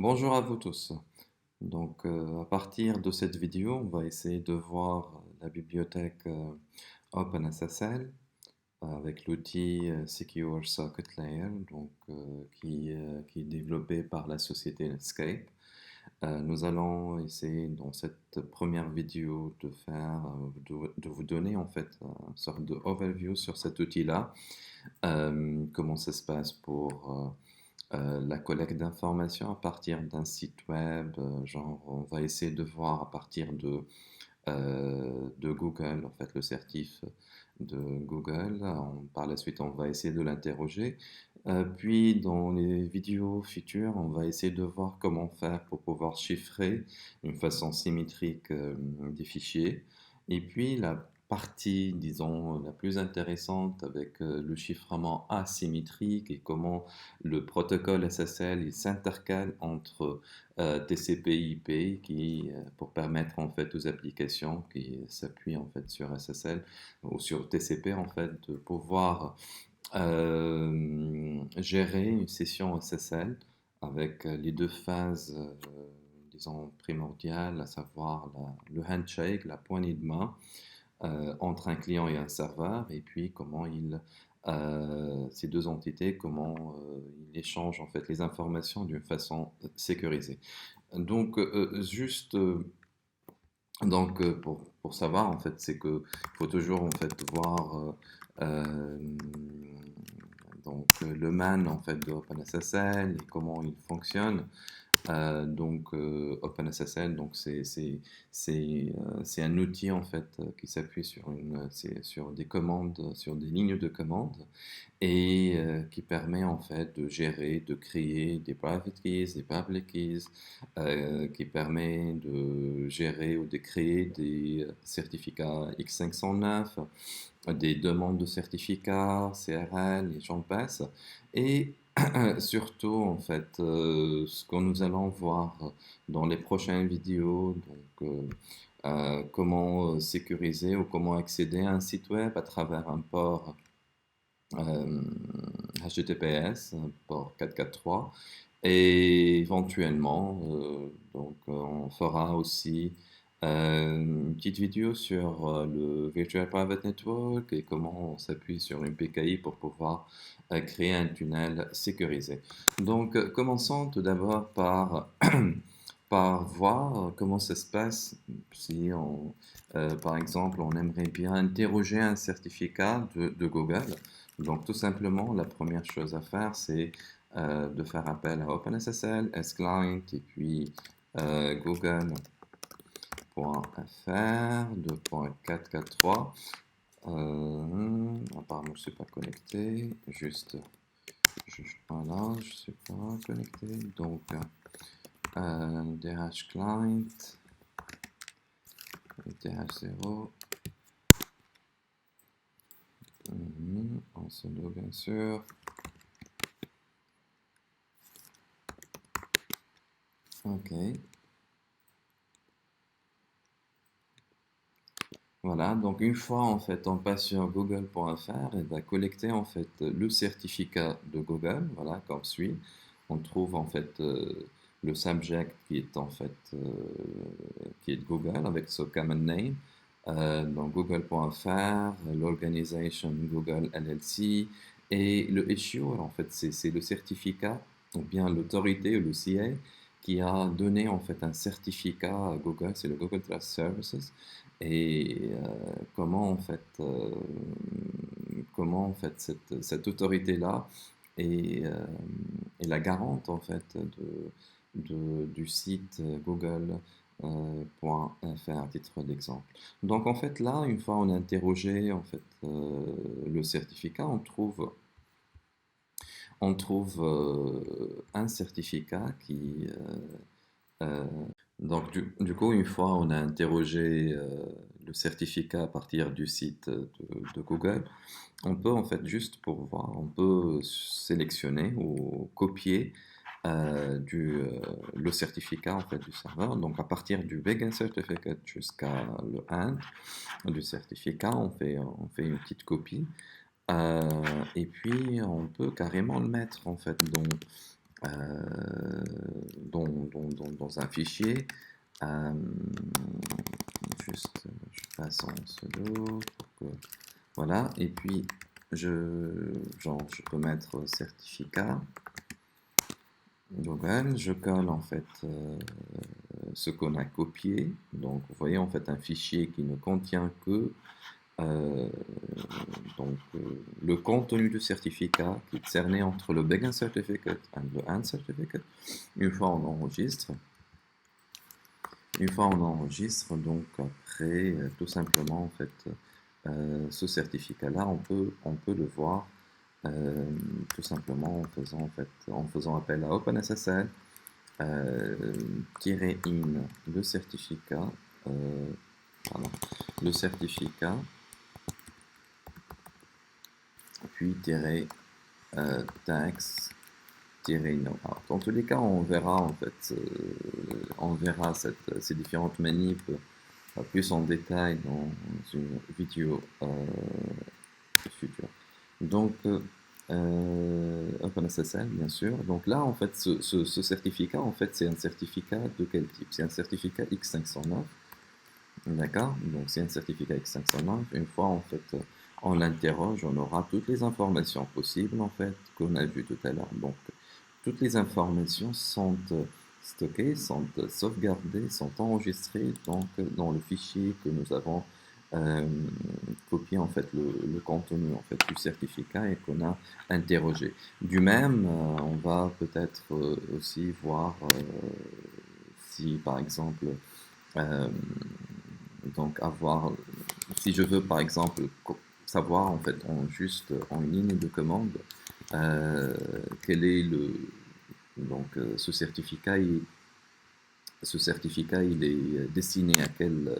Bonjour à vous tous. À partir de cette vidéo, on va essayer de voir la bibliothèque OpenSSL avec l'outil Secure Socket Layer, qui est développé par la société Netscape. Nous allons essayer dans cette première vidéo de vous donner en fait une sorte de overview sur cet outil-là, comment ça se passe pour la collecte d'informations à partir d'un site web, on va essayer de voir à partir de Google, en fait, le certif de Google. Par la suite, on va essayer de l'interroger. Puis, dans les vidéos futures, on va essayer de voir comment faire pour pouvoir chiffrer d'une façon symétrique des fichiers. Et puis, la partie, disons, la plus intéressante avec le chiffrement asymétrique et comment le protocole SSL il s'intercale entre TCP/IP pour permettre en fait aux applications qui s'appuient en fait sur SSL ou sur TCP en fait de pouvoir gérer une session SSL avec les deux phases disons primordiales, à savoir le handshake, la poignée de main entre un client et un serveur, et puis ces deux entités, comment ils échangent en fait les informations d'une façon sécurisée. Donc, juste pour savoir en fait, c'est que faut toujours en fait voir euh, le man en fait de OpenSSL et comment il fonctionne. OpenSSL, c'est un outil en fait qui s'appuie sur des commandes, sur des lignes de commandes et qui permet en fait de gérer, de créer des private keys, des public keys, qui permet de gérer ou de créer des certificats X509, des demandes de certificats, CRL et j'en passe. Et surtout, en fait, ce que nous allons voir dans les prochaines vidéos, comment sécuriser ou comment accéder à un site web à travers un port HTTPS, un port 443, et éventuellement, on fera aussi une petite vidéo sur le Virtual Private Network et comment on s'appuie sur une PKI pour pouvoir créer un tunnel sécurisé. Commençons tout d'abord par voir comment ça se passe si par exemple, on aimerait bien interroger un certificat de Google. Donc, tout simplement, la première chose à faire, c'est de faire appel à OpenSSL, S-Client et puis google.fr 2.443. Apparemment, je ne suis pas connecté. Voilà, je ne suis pas connecté. DH Client, DH0. En solo, bien sûr. Ok. Voilà, donc une fois en fait on passe sur google.fr et va collecter en fait le certificat de Google, voilà, comme suit. On trouve en fait le subject qui est en fait qui est de Google avec ce common name. Donc google.fr, l'organisation Google LLC et le issue, en fait c'est le certificat ou bien l'autorité ou le CA qui a donné en fait un certificat à Google, c'est le Google Trust Services et comment en fait cette autorité-là est la garante en fait du site google.fr à titre d'exemple. Donc en fait là, une fois on a interrogé en fait le certificat, on trouve un certificat euh, du coup, une fois on a interrogé le certificat à partir du site de Google, on peut en fait juste pour voir, on peut sélectionner ou copier le certificat en fait du serveur. Donc à partir du Begin Certificate jusqu'à le end du certificat, on fait une petite copie et puis on peut carrément le mettre en fait euh, dans dans un fichier. Euh, Juste, je passe en pseudo pour que, voilà, et puis je peux mettre certificat Google, je colle en fait ce qu'on a copié. Donc vous voyez en fait un fichier qui ne contient que euh, le contenu du certificat qui est cerné entre le Begin Certificate et le End Certificate. Une fois on enregistre, donc après tout simplement en fait ce certificat-là, on peut le voir tout simplement en faisant appel à OpenSSL tirer in le certificat, euh, pardon, le certificat, puis tirer tags tirer no out. Dans tous les cas, on verra en fait, ces différentes manips plus en détail dans une vidéo future. Donc, OpenSSL, bien sûr. Donc là, en fait, ce certificat, en fait, c'est un certificat de quel type? C'est un certificat X509. D'accord? Donc, c'est un certificat X509. Une fois, en fait, on l'interroge, on aura toutes les informations possibles, en fait, qu'on a vues tout à l'heure. Donc, toutes les informations sont stockées, sont sauvegardées, sont enregistrées donc, dans le fichier que nous avons euh, copié, en fait, le contenu, en fait, du certificat et qu'on a interrogé. Du même, on va peut-être aussi voir si, par exemple, euh, donc avoir, si je veux par exemple savoir en fait en une ligne de commande euh, quel est donc ce certificat il est destiné à quelle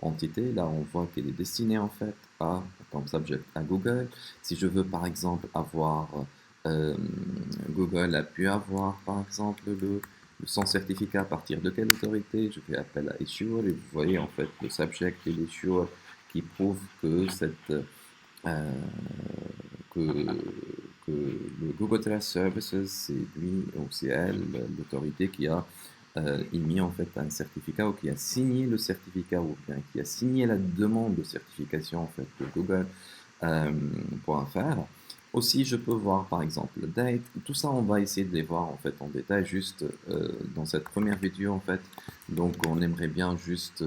entité. Là on voit qu'il est destiné en fait à comme subject à Google. Si je veux par exemple avoir euh, Google a pu avoir par exemple son certificat à partir de quelle autorité, je fais appel à issuer et vous voyez en fait le subject et l'issuer qui prouvent que euh, que, que le Google Trust Services, c'est lui ou c'est elle, l'autorité qui a émis en fait un certificat ou qui a signé le certificat ou bien qui a signé la demande de certification en fait de Google.fr. Aussi, je peux voir par exemple le date. Tout ça, on va essayer de les voir en fait en détail juste dans cette première vidéo en fait. Donc, on aimerait bien juste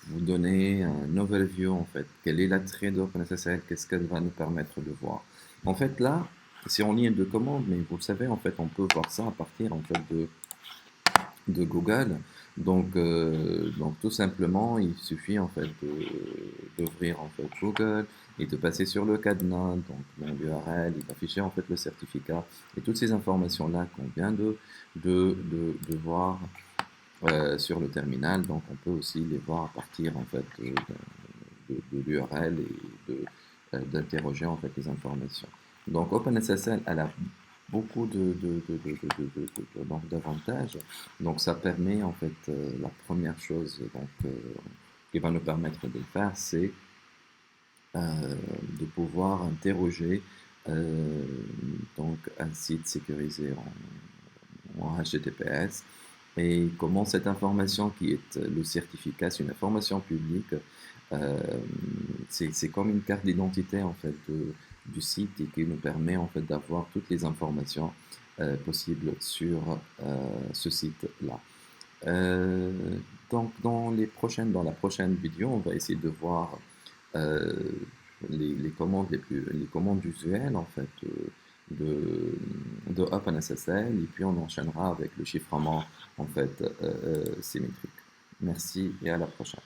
vous donner un overview en fait. Quel est l'attrait d'OpenSSL? Qu'est-ce qu'elle va nous permettre de voir? En fait, là, c'est en ligne de commande, mais vous le savez, en fait, on peut voir ça à partir en fait de Google. Donc tout simplement, il suffit en fait d'ouvrir en fait Google et de passer sur le cadenas, donc dans l'URL, il va afficher en fait le certificat et toutes ces informations-là qu'on vient de voir sur le terminal. Donc on peut aussi les voir à partir en fait de l'URL et d'interroger en fait les informations. Donc OpenSSL, elle a beaucoup donc, d'avantages. Donc ça permet en fait la première chose donc, qui va nous permettre de le faire, c'est de pouvoir interroger donc un site sécurisé en HTTPS et comment cette information qui est le certificat, c'est une information publique, euh, c'est comme une carte d'identité en fait du site et qui nous permet en fait d'avoir toutes les informations possibles sur ce site-là. Euh, donc dans la prochaine vidéo, on va essayer de voir euh, les commandes usuelles en fait de OpenSSL et puis on enchaînera avec le chiffrement en fait symétrique. Merci et à la prochaine.